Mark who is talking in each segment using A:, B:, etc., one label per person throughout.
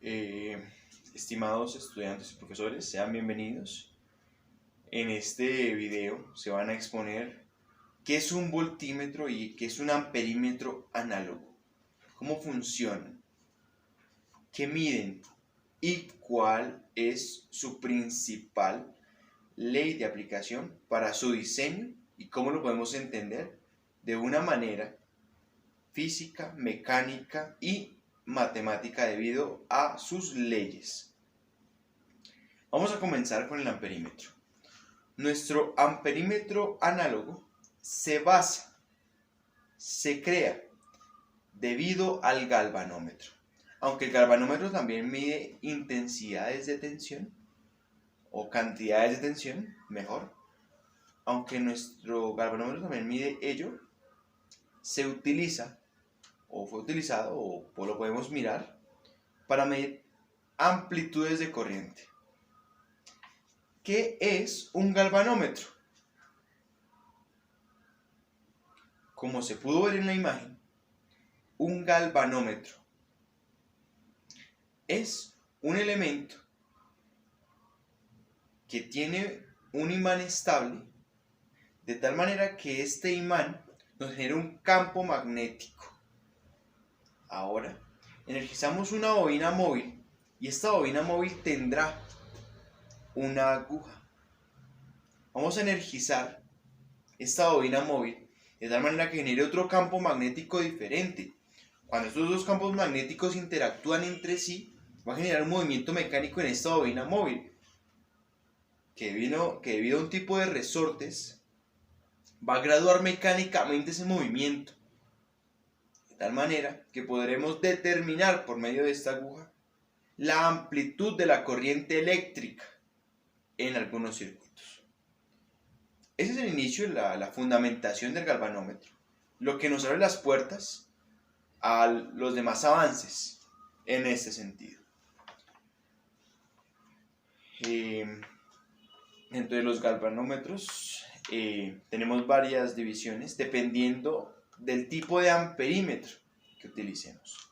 A: Eh, Estimados estudiantes y profesores, sean bienvenidos. En este video se van a exponer qué es un voltímetro y qué es un amperímetro análogo, cómo funcionan, qué miden y cuál es su principal ley de aplicación para su diseño y cómo lo podemos entender de una manera física, mecánica y matemática debido a sus leyes. Vamos a comenzar con el amperímetro. Nuestro amperímetro análogo se crea debido al galvanómetro. Aunque el galvanómetro también mide intensidades de tensión o cantidades de tensión, mejor. Aunque nuestro galvanómetro también mide ello, se utiliza o fue utilizado o lo podemos mirar para medir amplitudes de corriente. ¿Qué es un galvanómetro? Como se pudo ver en la imagen, un galvanómetro es un elemento que tiene un imán estable de tal manera que este imán nos genera un campo magnético. Ahora, energizamos una bobina móvil y esta bobina móvil tendrá una aguja. Vamos a energizar esta bobina móvil de tal manera que genere otro campo magnético diferente. Cuando estos dos campos magnéticos interactúan entre sí, va a generar un movimiento mecánico en esta bobina móvil, que debido a un tipo de resortes, va a graduar mecánicamente ese movimiento, de tal manera que podremos determinar por medio de esta aguja la amplitud de la corriente eléctrica en algunos circuitos. Ese es el inicio, la fundamentación del galvanómetro, lo que nos abre las puertas a los demás avances en este sentido. Dentro de los galvanómetros tenemos varias divisiones dependiendo del tipo de amperímetro que utilicemos.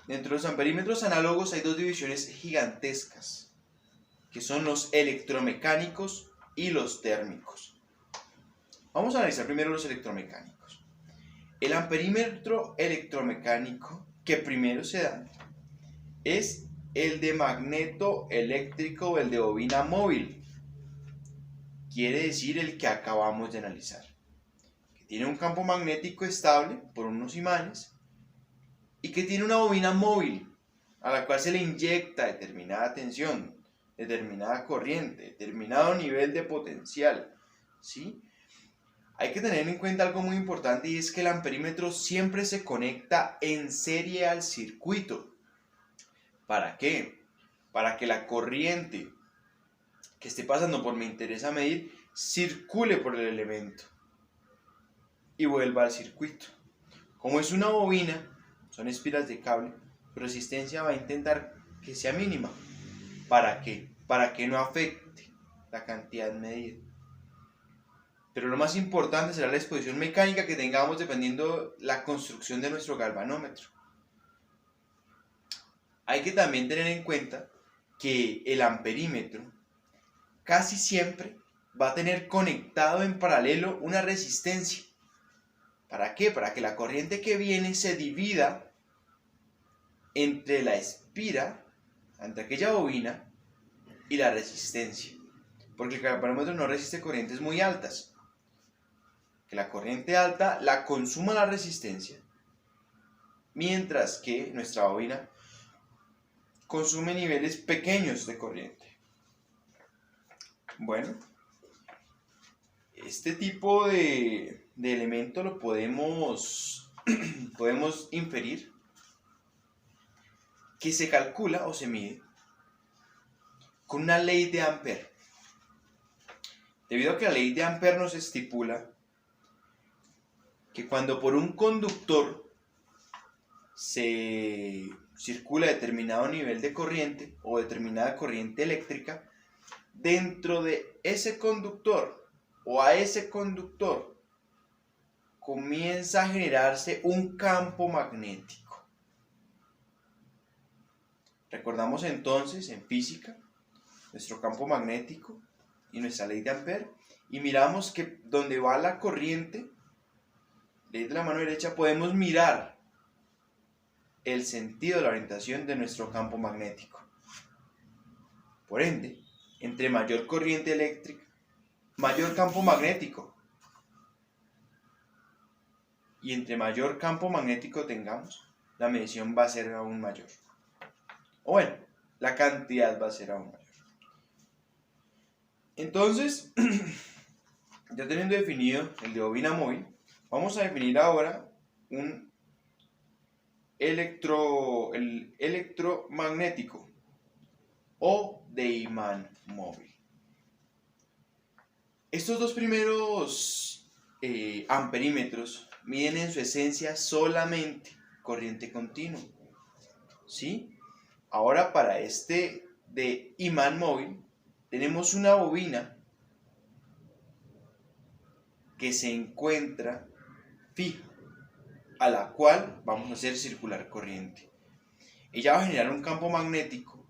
A: Dentro de los amperímetros análogos hay dos divisiones gigantescas, que son los electromecánicos y los térmicos. Vamos a analizar primero los electromecánicos. El amperímetro electromecánico que primero se da es el de magneto eléctrico o el de bobina móvil. Quiere decir el que acabamos de analizar, que tiene un campo magnético estable por unos imanes y que tiene una bobina móvil a la cual se le inyecta determinada tensión, determinada corriente, determinado nivel de potencial, ¿sí? Hay que tener en cuenta algo muy importante, y es que el amperímetro siempre se conecta en serie al circuito. ¿Para qué? Para que la corriente que esté pasando por mi interés a medir circule por el elemento y vuelva al circuito. Como es una bobina, son espiras de cable, su resistencia va a intentar que sea mínima. ¿Para qué? Para que no afecte la cantidad medida. Pero lo más importante será la exposición mecánica que tengamos dependiendo la construcción de nuestro galvanómetro. Hay que también tener en cuenta que el amperímetro casi siempre va a tener conectado en paralelo una resistencia. ¿Para qué? Para que la corriente que viene se divida entre la espira, entre aquella bobina, y la resistencia. Porque el galvanómetro no resiste corrientes muy altas. Que la corriente alta la consuma la resistencia, mientras que nuestra bobina consume niveles pequeños de corriente. Bueno, este tipo de elemento lo podemos inferir que se calcula o se mide con una ley de Ampere. Debido a que la ley de Ampere nos estipula que cuando por un conductor se circula determinado nivel de corriente o determinada corriente eléctrica, dentro de ese conductor o a ese conductor comienza a generarse un campo magnético. Recordamos entonces en física nuestro campo magnético y nuestra ley de Ampère, y miramos que donde va la corriente, ley de la mano derecha, podemos mirar el sentido de la orientación de nuestro campo magnético. Por ende, entre mayor corriente eléctrica, mayor campo magnético. Y entre mayor campo magnético tengamos, la medición va a ser aún mayor. O bueno, la cantidad va a ser aún mayor. Entonces, ya teniendo definido el de bobina móvil, vamos a definir ahora el electromagnético o de imán móvil. Estos dos primeros amperímetros miden en su esencia solamente corriente continua, ¿sí? Ahora para este de imán móvil tenemos una bobina que se encuentra fija, a la cual vamos a hacer circular corriente. Ella va a generar un campo magnético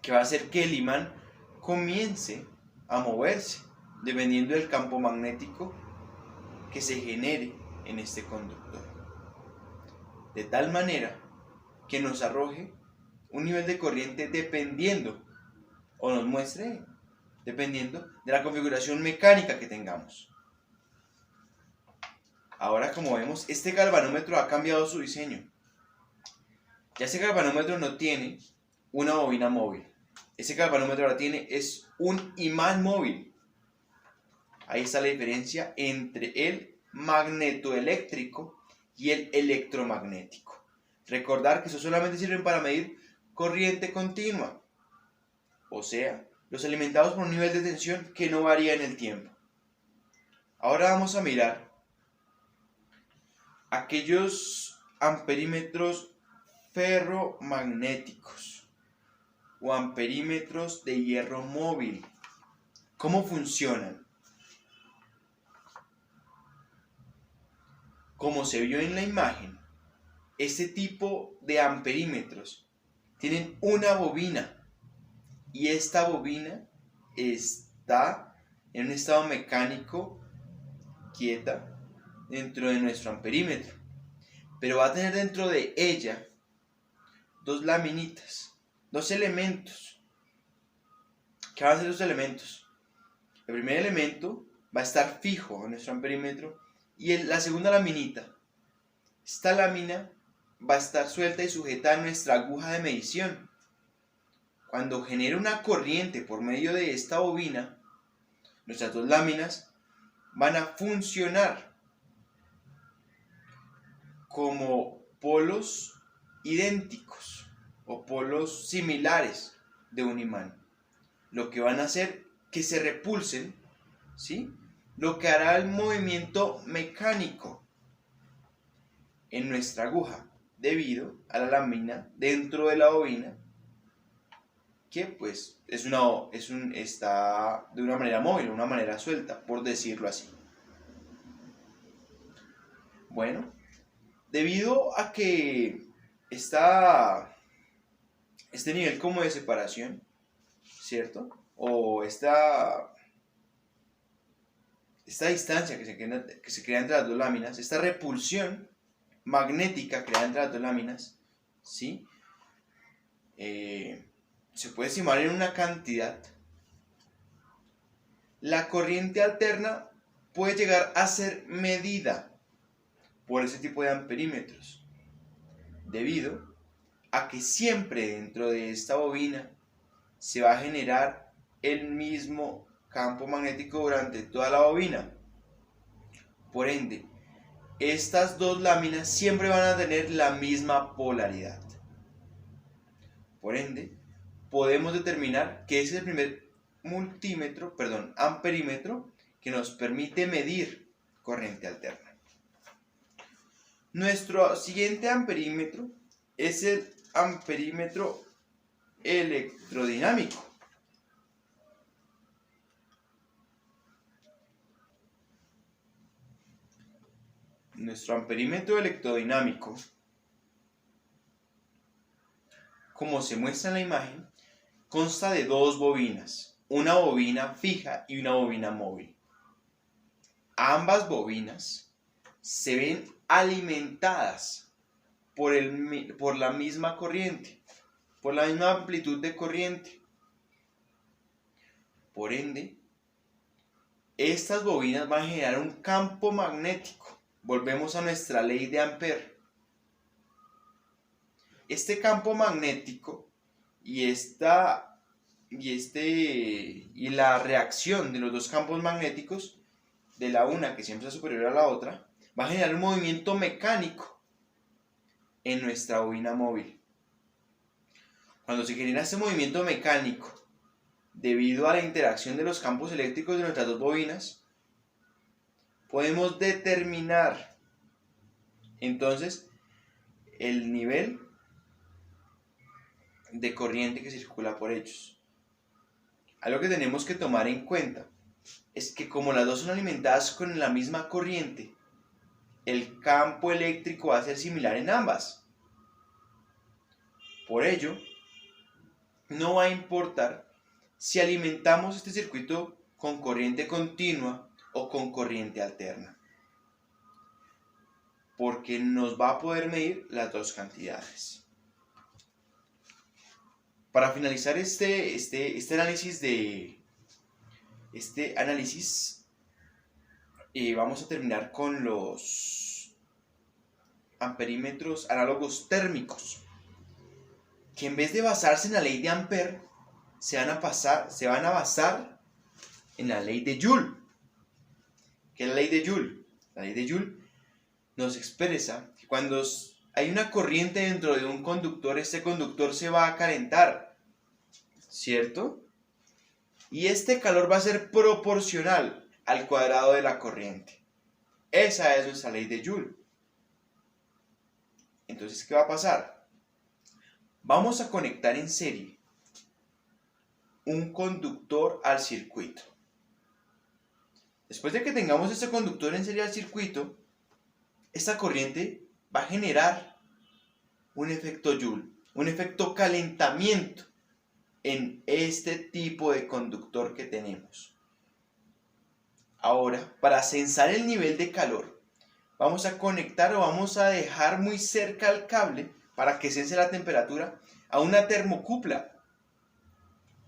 A: que va a hacer que el imán comience a moverse dependiendo del campo magnético que se genere en este conductor, de tal manera que nos arroje un nivel de corriente dependiendo, o nos muestre dependiendo de la configuración mecánica que tengamos. Ahora, como vemos, este galvanómetro ha cambiado su diseño. Ya ese galvanómetro no tiene una bobina móvil. Ese galvanómetro ahora es un imán móvil. Ahí está la diferencia entre el magnetoeléctrico y el electromagnético. Recordar que eso solamente sirven para medir corriente continua, o sea, los alimentados por un nivel de tensión que no varía en el tiempo. Ahora vamos a mirar aquellos amperímetros ferromagnéticos o amperímetros de hierro móvil. ¿Cómo funcionan? Como se vio en la imagen, este tipo de amperímetros tienen una bobina y esta bobina está en un estado mecánico quieta dentro de nuestro amperímetro, pero va a tener dentro de ella dos laminitas, dos elementos. ¿Qué van a ser los elementos? El primer elemento va a estar fijo en nuestro amperímetro y la segunda laminita, esta lámina va a estar suelta y sujeta a nuestra aguja de medición. Cuando genere una corriente por medio de esta bobina, nuestras dos láminas van a funcionar como polos idénticos o polos similares de un imán, lo que van a hacer que se repulsen, ¿sí? Lo que hará el movimiento mecánico en nuestra aguja debido a la lámina dentro de la bobina que pues está de una manera móvil, una manera suelta, por decirlo así. Bueno, debido a que este nivel como de separación, ¿cierto? O esta distancia que se crea entre las dos láminas, esta repulsión magnética creada entre las dos láminas, ¿sí? Se puede estimar en una cantidad. La corriente alterna puede llegar a ser medida por ese tipo de amperímetros, debido a que siempre dentro de esta bobina se va a generar el mismo campo magnético durante toda la bobina. Por ende, estas dos láminas siempre van a tener la misma polaridad. Por ende, podemos determinar que ese es el primer amperímetro que nos permite medir corriente alterna. Nuestro siguiente amperímetro es el amperímetro electrodinámico. Nuestro amperímetro electrodinámico como se muestra en la imagen, consta de dos bobinas, una bobina fija y una bobina móvil. Ambas bobinas se ven alimentadas por la misma corriente, por la misma amplitud de corriente. Por ende, estas bobinas van a generar un campo magnético. Volvemos a nuestra ley de Ampère. Este campo magnético y la reacción de los dos campos magnéticos, de la una que siempre es superior a la otra, va a generar un movimiento mecánico en nuestra bobina móvil. Cuando se genera este movimiento mecánico debido a la interacción de los campos eléctricos de nuestras dos bobinas, podemos determinar entonces el nivel de corriente que circula por ellos. Algo que tenemos que tomar en cuenta es que como las dos son alimentadas con la misma corriente, el campo eléctrico va a ser similar en ambas. Por ello, no va a importar si alimentamos este circuito con corriente continua o con corriente alterna, porque nos va a poder medir las dos cantidades. Para finalizar este análisis, vamos a terminar con los amperímetros análogos térmicos, que en vez de basarse en la ley de Ampère, se van a basar en la ley de Joule. ¿Qué es la ley de Joule? La ley de Joule nos expresa que cuando hay una corriente dentro de un conductor, este conductor se va a calentar, ¿cierto? Y este calor va a ser proporcional al cuadrado de la corriente. Esa es nuestra ley de Joule. Entonces, ¿qué va a pasar? Vamos a conectar en serie un conductor al circuito. Después de que tengamos este conductor en serie al circuito, esta corriente va a generar un efecto Joule, un efecto calentamiento en este tipo de conductor que tenemos. Ahora, para censar el nivel de calor, vamos a conectar o vamos a dejar muy cerca al cable para que sense la temperatura a una termocupla.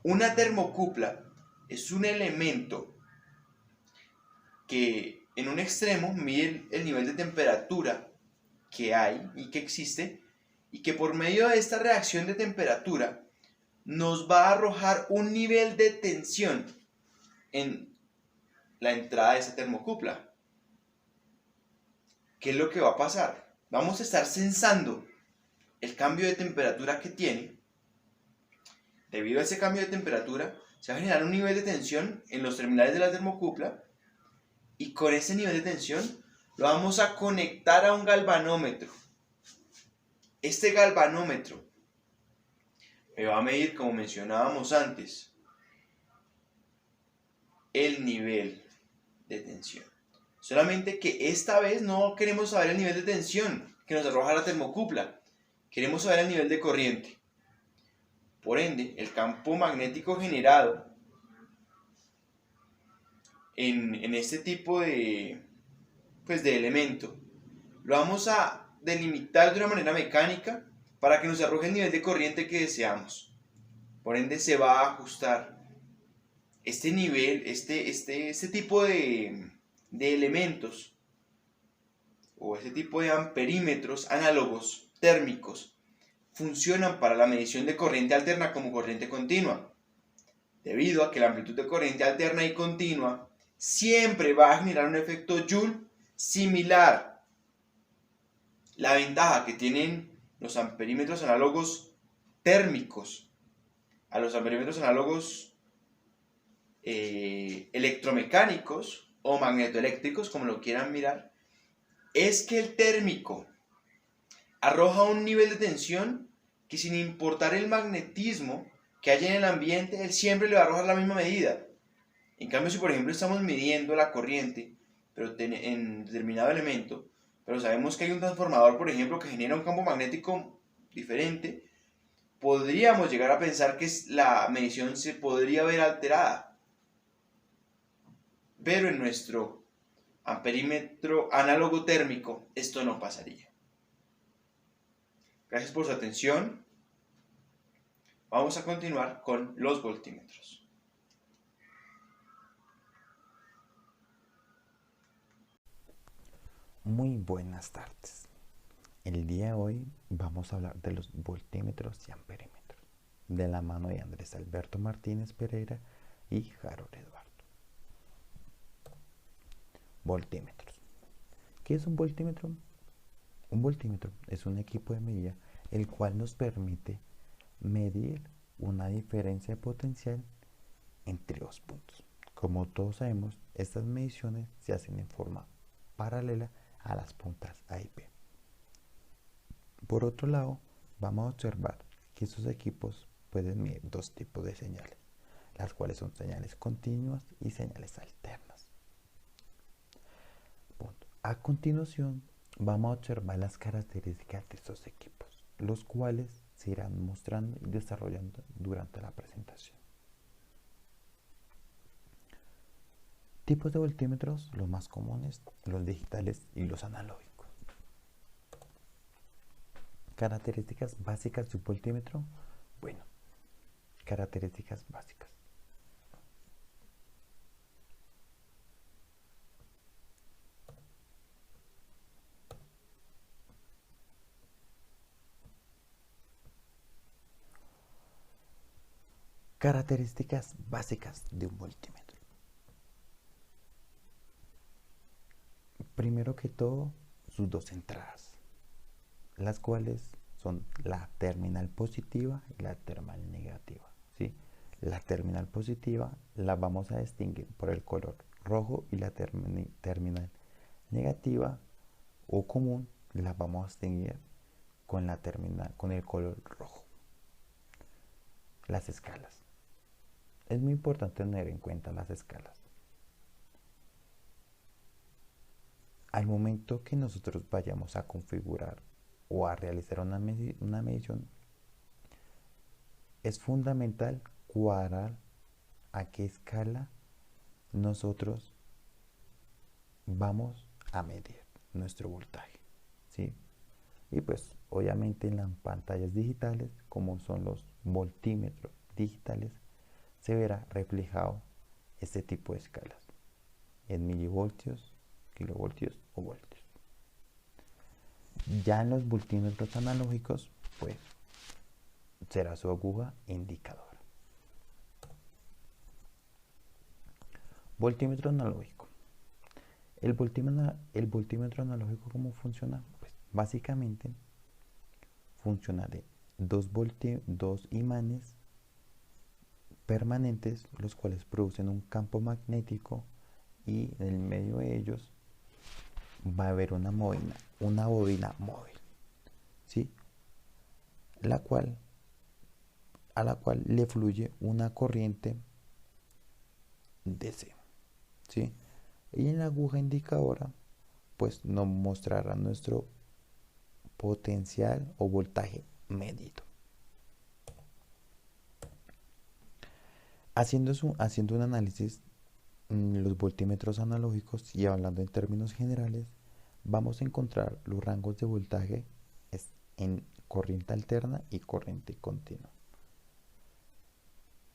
A: Una termocupla es un elemento que en un extremo mide el nivel de temperatura que hay y que existe, y que por medio de esta reacción de temperatura nos va a arrojar un nivel de tensión en la entrada de esa termocupla. ¿Qué es lo que va a pasar? Vamos a estar sensando el cambio de temperatura que tiene. Debido a ese cambio de temperatura, se va a generar un nivel de tensión en los terminales de la termocupla, y con ese nivel de tensión lo vamos a conectar a un galvanómetro. Este galvanómetro me va a medir, como mencionábamos antes, el nivel de tensión. Solamente que esta vez no queremos saber el nivel de tensión que nos arroja la termocupla, queremos saber el nivel de corriente. Por ende, el campo magnético generado en este tipo de elemento lo vamos a delimitar de una manera mecánica para que nos arroje el nivel de corriente que deseamos. Por ende, se va a ajustar este nivel, este tipo de elementos o este tipo de amperímetros análogos térmicos funcionan para la medición de corriente alterna como corriente continua, debido a que la amplitud de corriente alterna y continua siempre va a generar un efecto Joule similar. La ventaja que tienen los amperímetros análogos térmicos a los amperímetros análogos electromecánicos o magnetoeléctricos, como lo quieran mirar, es que el térmico arroja un nivel de tensión que, sin importar el magnetismo que haya en el ambiente, él siempre le va a arrojar la misma medida. En cambio, si por ejemplo estamos midiendo la corriente pero en determinado elemento, pero sabemos que hay un transformador, por ejemplo, que genera un campo magnético diferente, podríamos llegar a pensar que la medición se podría ver alterada. Pero en nuestro amperímetro análogo térmico esto no pasaría. Gracias por su atención. Vamos a continuar con los voltímetros.
B: Muy buenas tardes. El día de hoy vamos a hablar de los voltímetros y amperímetros, de la mano de Andrés Alberto Martínez Pereira y Harold Eduardo. Voltímetros. ¿Qué es un voltímetro? Un voltímetro es un equipo de medida el cual nos permite medir una diferencia de potencial entre dos puntos. Como todos sabemos, estas mediciones se hacen en forma paralela a las puntas A y B. Por otro lado, vamos a observar que estos equipos pueden medir dos tipos de señales, las cuales son señales continuas y señales alternas. A continuación, vamos a observar las características de estos equipos, los cuales se irán mostrando y desarrollando durante la presentación. Tipos de voltímetros, los más comunes, los digitales y los analógicos. Características básicas de un voltímetro. Bueno, características básicas. Características básicas de un voltímetro. Primero que todo, sus dos entradas, las cuales son la terminal positiva y la terminal negativa, ¿sí? La terminal positiva la vamos a distinguir por el color rojo y la terminal negativa o común la vamos a distinguir con el color rojo. Las escalas. Es muy importante tener en cuenta las escalas. Al momento que nosotros vayamos a configurar o a realizar una medición, es fundamental cuadrar a qué escala nosotros vamos a medir nuestro voltaje, ¿sí? Y pues obviamente en las pantallas digitales, como son los voltímetros digitales, se verá reflejado este tipo de escalas en milivoltios, kilovoltios o voltios. Ya en los voltímetros analógicos, pues será su aguja indicadora. Voltímetro analógico. El voltímetro analógico, ¿cómo funciona? Pues básicamente funciona de dos imanes permanentes, los cuales producen un campo magnético, y en el medio de ellos va a haber una bobina móvil, ¿sí? A la cual le fluye una corriente DC, ¿sí? Y en la aguja indicadora pues nos mostrará nuestro potencial o voltaje medido. Haciendo un análisis los voltímetros analógicos y hablando en términos generales, vamos a encontrar los rangos de voltaje en corriente alterna y corriente continua.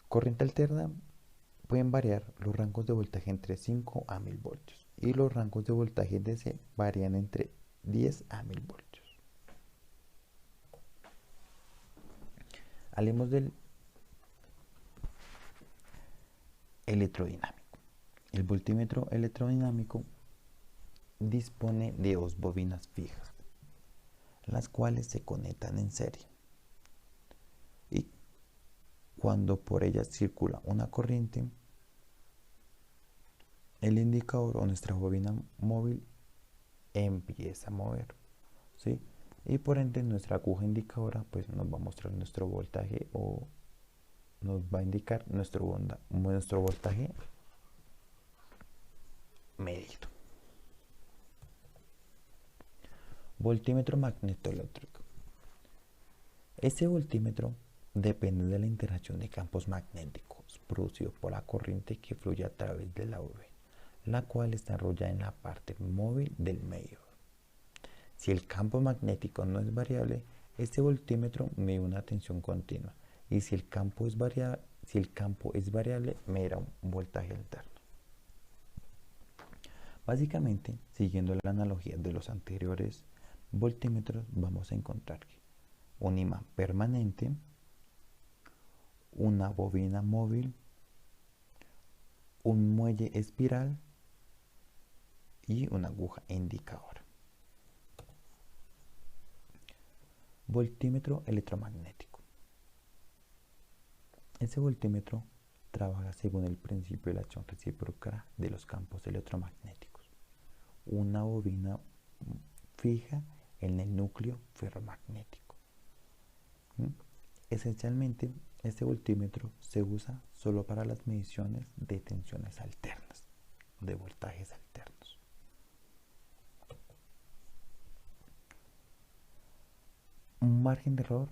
B: Corriente alterna pueden variar los rangos de voltaje entre 5 a 1000 voltios y los rangos de voltaje DC varían entre 10 a 1000 voltios. Hablemos del electrodinámico. El voltímetro electrodinámico dispone de dos bobinas fijas, las cuales se conectan en serie. Y cuando por ellas circula una corriente, el indicador o nuestra bobina móvil empieza a mover, ¿sí? Y por ende nuestra aguja indicadora pues nos va a mostrar nuestro voltaje o nos va a indicar nuestro voltaje medido. Voltímetro magnetoeléctrico. Este voltímetro depende de la interacción de campos magnéticos producidos por la corriente que fluye a través de la V, la cual está enrollada en la parte móvil del medidor. Si el campo magnético no es variable, este voltímetro mide una tensión continua, y si el campo es variable, medirá un voltaje alterno. Básicamente, siguiendo la analogía de los anteriores voltímetros, vamos a encontrar que un imán permanente, una bobina móvil, un muelle espiral y una aguja indicadora. Voltímetro electromagnético. Ese voltímetro trabaja según el principio de la acción recíproca de los campos electromagnéticos. Una bobina fija en el núcleo ferromagnético. Esencialmente, este voltímetro se usa solo para las mediciones de tensiones alternas, de voltajes alternos. Un margen de error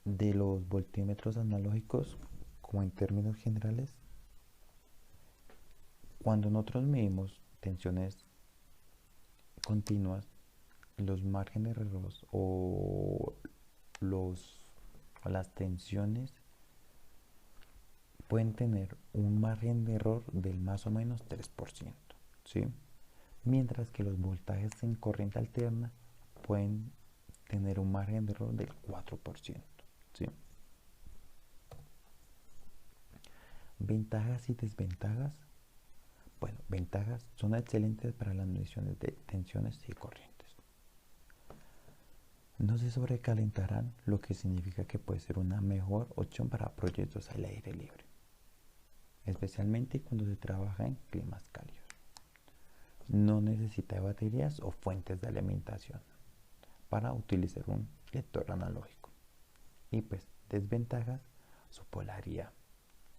B: de los voltímetros analógicos, como en términos generales, cuando nosotros medimos tensiones continuas, los márgenes de error o las tensiones pueden tener un margen de error del más o menos 3%, ¿sí? Mientras que los voltajes en corriente alterna pueden tener un margen de error del 4%, ¿sí? Ventajas y desventajas. Bueno, ventajas: son excelentes para las mediciones de tensiones y corrientes. No se sobrecalentarán, lo que significa que puede ser una mejor opción para proyectos al aire libre, especialmente cuando se trabaja en climas cálidos. No necesita de baterías o fuentes de alimentación para utilizar un lector analógico. Y pues, desventajas: su polaridad,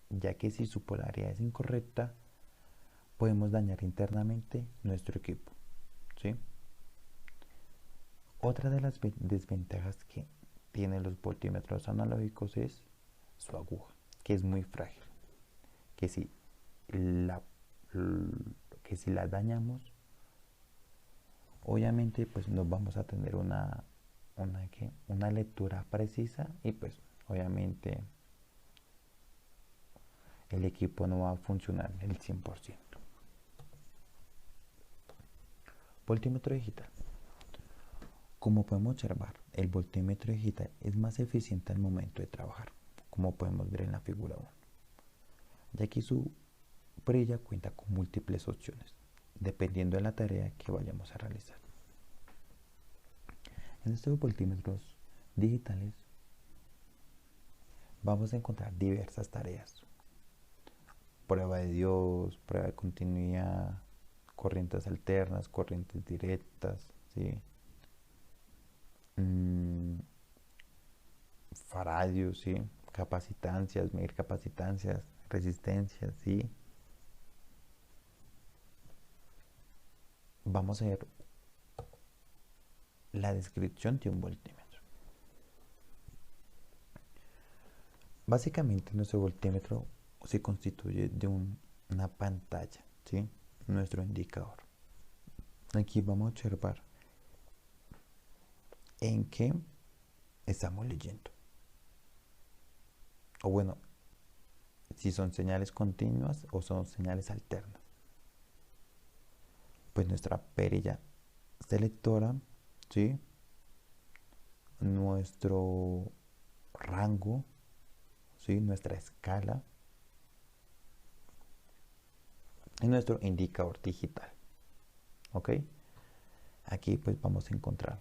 B: ya que si su polaridad es incorrecta, podemos dañar internamente nuestro equipo, ¿sí? Otra de las desventajas que tienen los voltímetros analógicos es su aguja, que es muy frágil, que si la dañamos, obviamente pues no vamos a tener una lectura precisa, y pues obviamente el equipo no va a funcionar el 100%. Voltímetro digital. Como podemos observar, el voltímetro digital es más eficiente al momento de trabajar, como podemos ver en la figura 1, ya que su perilla cuenta con múltiples opciones, dependiendo de la tarea que vayamos a realizar. En estos voltímetros digitales vamos a encontrar diversas tareas: prueba de diodos, prueba de continuidad, corrientes alternas, corrientes directas, ¿sí? Faradios, ¿sí? Capacitancias, medir capacitancias, resistencias, ¿sí? Vamos a ver la descripción de un voltímetro. Básicamente, nuestro voltímetro se constituye de una pantalla, ¿sí? Nuestro indicador. Aquí vamos a observar en qué estamos leyendo, o bueno, si son señales continuas o son señales alternas. Pues nuestra perilla selectora, ¿sí? Nuestro rango, ¿sí? Nuestra escala y nuestro indicador digital, ¿ok? Aquí pues vamos a encontrar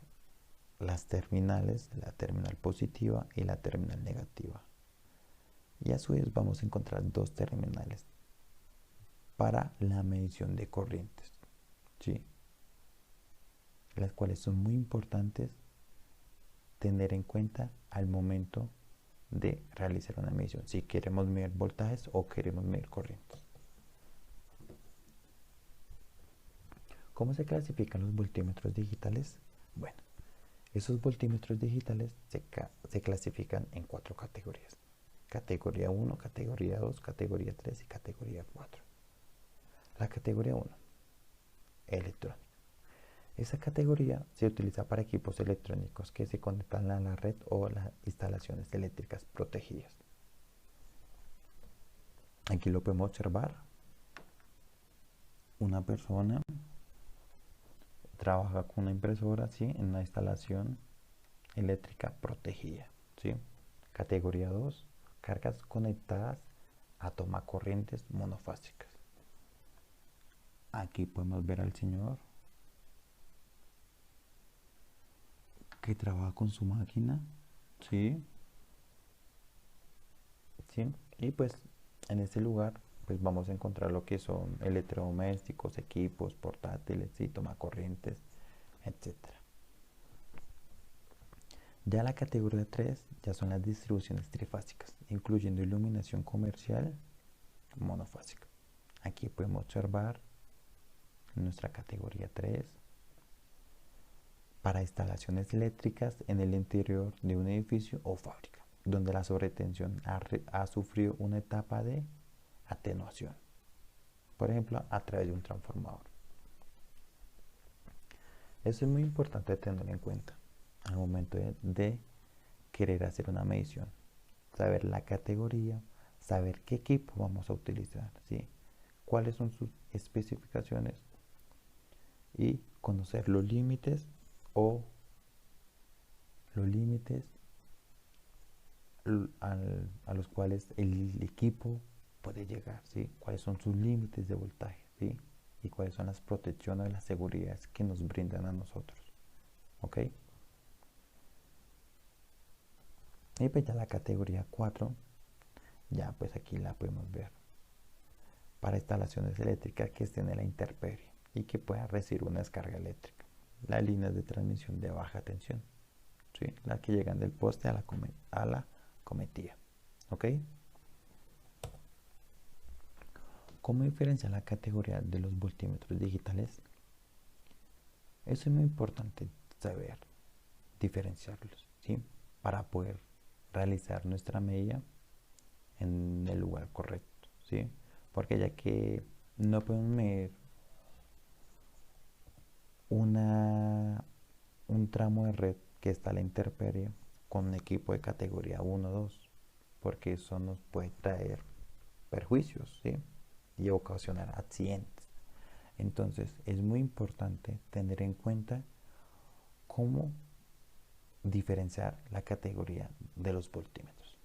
B: las terminales, la terminal positiva y la terminal negativa, y a su vez vamos a encontrar dos terminales para la medición de corrientes, ¿sí? Las cuales son muy importantes tener en cuenta al momento de realizar una medición, si queremos medir voltajes o queremos medir corrientes. ¿Cómo se clasifican los voltímetros digitales? Bueno, Esos voltímetros digitales se clasifican en 4 categorías. Categoría 1, categoría 2, categoría 3 y categoría 4. La categoría 1, electrónica. Esa categoría se utiliza para equipos electrónicos que se conectan a la red o las instalaciones eléctricas protegidas. Aquí lo podemos observar. Una persona trabaja con una impresora, ¿sí?, en una instalación eléctrica protegida, ¿sí? Categoría 2, cargas conectadas a tomacorrientes monofásicas. Aquí podemos ver al señor que trabaja con su máquina, ¿sí? ¿Sí? Y pues en este lugar pues vamos a encontrar lo que son electrodomésticos, equipos, portátiles, ¿sí?, tomacorrientes, etcétera. Ya la categoría 3 ya son las distribuciones trifásicas, incluyendo iluminación comercial monofásica. Aquí podemos observar nuestra categoría 3 para instalaciones eléctricas en el interior de un edificio o fábrica, donde la sobretensión ha sufrido una etapa de atenuación, por ejemplo, a través de un transformador. Eso es muy importante tener en cuenta al momento de querer hacer una medición. Saber la categoría, saber qué equipo vamos a utilizar, ¿sí?, cuáles son sus especificaciones y conocer los límites a los cuales el equipo puede llegar, ¿sí?, cuáles son sus límites de voltaje, ¿sí?, y cuáles son las protecciones y las seguridades que nos brindan a nosotros, ¿ok? Y pues ya la categoría 4, ya pues aquí la podemos ver, para instalaciones eléctricas que estén en la intemperie y que puedan recibir una descarga eléctrica. Las líneas de transmisión de baja tensión, ¿sí?, las que llegan del poste a la cometida, ¿ok? ¿Cómo diferenciar la categoría de los voltímetros digitales? Eso es muy importante saber diferenciarlos, ¿sí?, para poder realizar nuestra medida en el lugar correcto, ¿sí? Porque ya que no podemos medir un tramo de red que está a la intemperie con un equipo de categoría 1 o 2, porque eso nos puede traer perjuicios, ¿sí?, y ocasionar accidentes. Entonces es muy importante tener en cuenta cómo diferenciar la categoría de los voltímetros.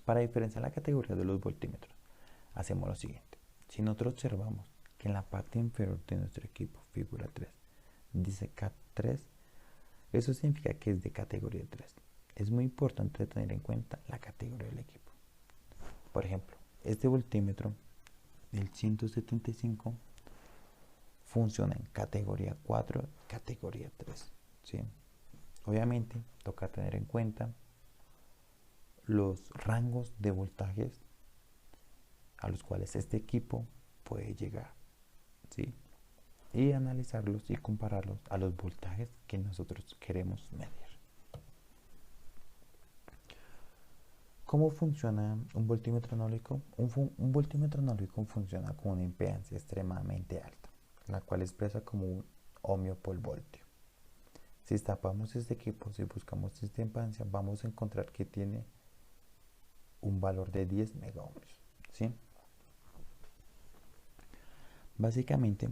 B: Para diferenciar la categoría de los voltímetros, hacemos lo siguiente. Si nosotros observamos que en la parte inferior de nuestro equipo, figura 3, dice CAT3, eso significa que es de categoría 3. Es muy importante tener en cuenta la categoría del equipo. Por ejemplo, este voltímetro, el 175, funciona en categoría 4, categoría 3, ¿sí? Obviamente, toca tener en cuenta los rangos de voltajes a los cuales este equipo puede llegar, ¿sí?, y analizarlos y compararlos a los voltajes que nosotros queremos medir. ¿Cómo funciona un voltímetro análogo? Un voltímetro análogo funciona con una impedancia extremadamente alta, la cual expresa como un ohmio por voltio. Si destapamos este equipo, si buscamos esta impedancia, vamos a encontrar que tiene un valor de 10 megaohmios, ¿sí? Básicamente,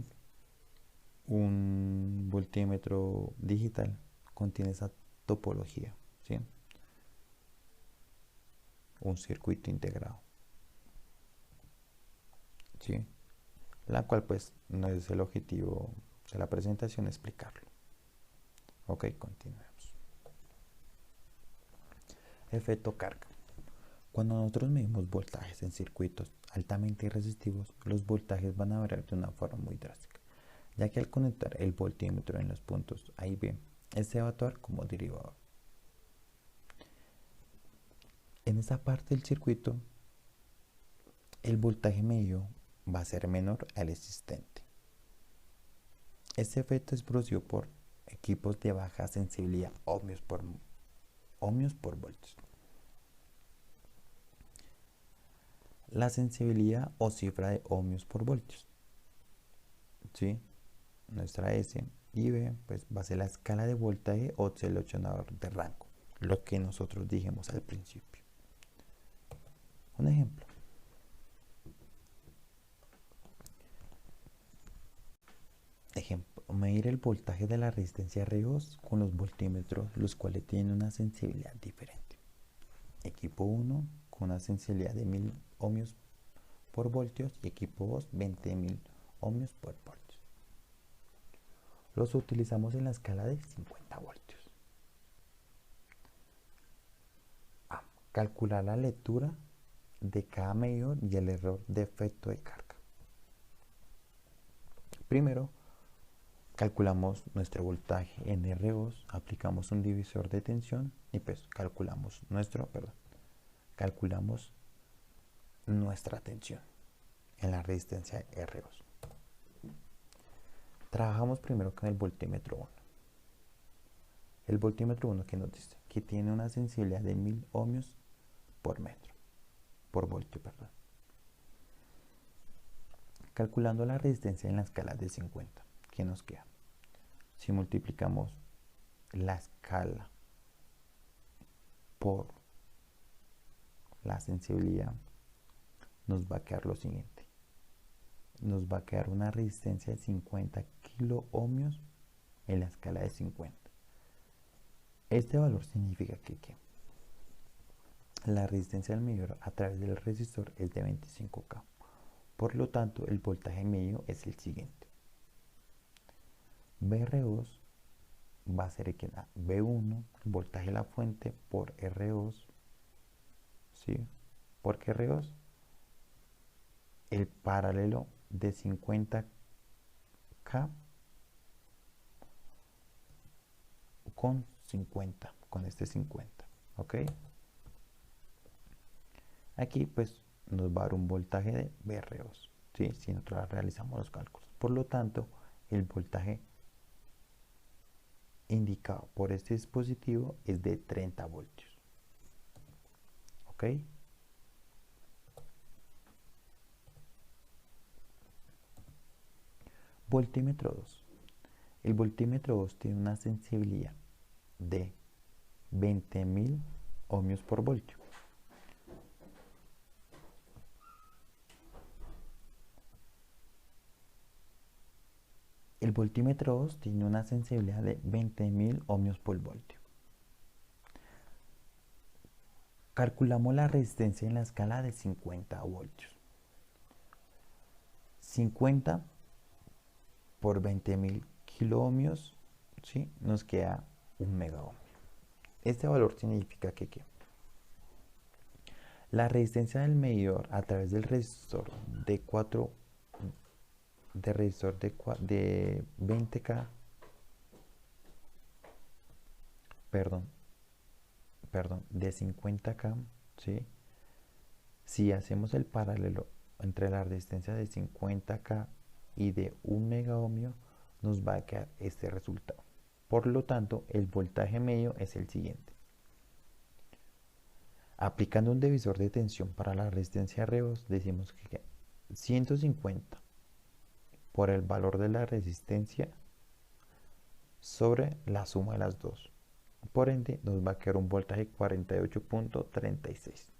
B: un voltímetro digital contiene esa topología, ¿sí?, un circuito integrado, ¿sí?, la cual pues no es el objetivo de la presentación explicarlo. Ok, continuemos. Efecto carga. Cuando nosotros medimos voltajes en circuitos altamente resistivos, los voltajes van a variar de una forma muy drástica, ya que al conectar el voltímetro en los puntos A y B, este va a actuar como derivador. En esa parte del circuito, el voltaje medio va a ser menor al existente. Este efecto es producido por equipos de baja sensibilidad, ohmios por voltios. La sensibilidad o cifra de ohmios por voltios, ¿sí? Nuestra S y B pues va a ser la escala de voltaje o seleccionador de rango, lo que nosotros dijimos al principio. Un ejemplo. Medir el voltaje de la resistencia R2 con los voltímetros, los cuales tienen una sensibilidad diferente. Equipo 1 con una sensibilidad de 1000 ohmios por voltios y equipo 2 20.000 ohmios por voltios. Los utilizamos en la escala de 50 voltios. A. Calcular la lectura de cada medidor y el error de efecto de carga. Primero, calculamos nuestro voltaje en R2, aplicamos un divisor de tensión y pues calculamos nuestra tensión en la resistencia R2. Trabajamos primero con el voltímetro 1. El voltímetro 1 que nos dice que tiene una sensibilidad de 1000 ohmios por voltio. Calculando la resistencia en la escala de 50, ¿qué nos queda? Si multiplicamos la escala por la sensibilidad, nos va a quedar lo siguiente. Nos va a quedar una resistencia de 50 kilo ohmios en la escala de 50. Este valor significa que la resistencia del medidor a través del resistor es de 25K. Por lo tanto, el voltaje medio es el siguiente. BR2 va a ser equal a B1, el voltaje de la fuente, por R2, ¿sí? Porque R2, el paralelo de 50K con 50, con este 50, ¿ok? Aquí pues nos va a dar un voltaje de BR2, ¿sí? Si nosotros realizamos los cálculos. Por lo tanto, el voltaje indicado por este dispositivo es de 30 voltios, ¿ok? Voltímetro 2. El voltímetro 2 tiene una sensibilidad de 20.000 ohmios por voltio. El voltímetro 2 tiene una sensibilidad de 20.000 ohmios por voltio. Calculamos la resistencia en la escala de 50 voltios. 50 por 20.000 kiloohmios, ¿sí? Nos queda 1 megaohmio. Este valor significa que la resistencia del medidor a través del resistor de 20K, de 50K, ¿sí? Si hacemos el paralelo entre la resistencia de 50K y de 1 megaohmio, nos va a quedar este resultado. Por lo tanto, el voltaje medio es el siguiente. Aplicando un divisor de tensión para la resistencia R2, decimos que 150 por el valor de la resistencia sobre la suma de las dos. Por ende, nos va a quedar un voltaje 48.36.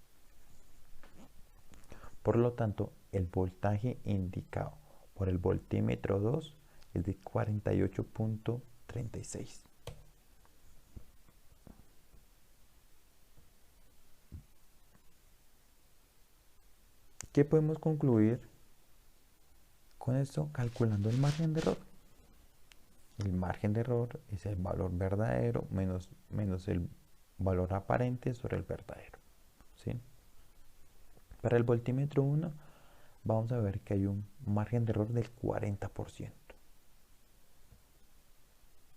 B: Por lo tanto, el voltaje indicado por el voltímetro 2 es de 48.36. ¿Qué podemos concluir con esto? Calculando el margen de error. El margen de error es el valor verdadero menos el valor aparente sobre el verdadero, ¿sí? Para el voltímetro 1 vamos a ver que hay un margen de error del 40%.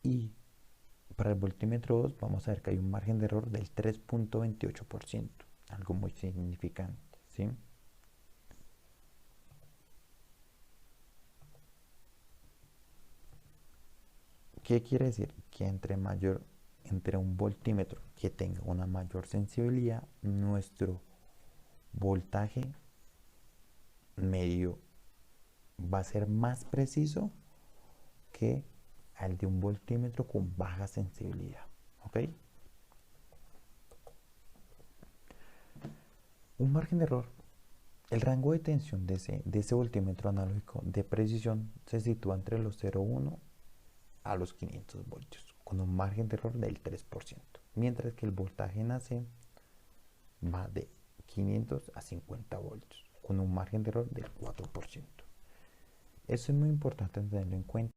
B: Y para el voltímetro 2 vamos a ver que hay un margen de error del 3.28%, algo muy significante, ¿sí? ¿Qué quiere decir? Que entre un voltímetro que tenga una mayor sensibilidad, nuestro voltaje medio va a ser más preciso que al de un voltímetro con baja sensibilidad. ¿Ok? Un margen de error. El rango de tensión de ese voltímetro analógico de precisión se sitúa entre los 0,1 a los 500 voltios, con un margen de error del 3%, mientras que el voltaje en AC va de 500 a 50 voltios, con un margen de error del 4%. Eso es muy importante tenerlo en cuenta.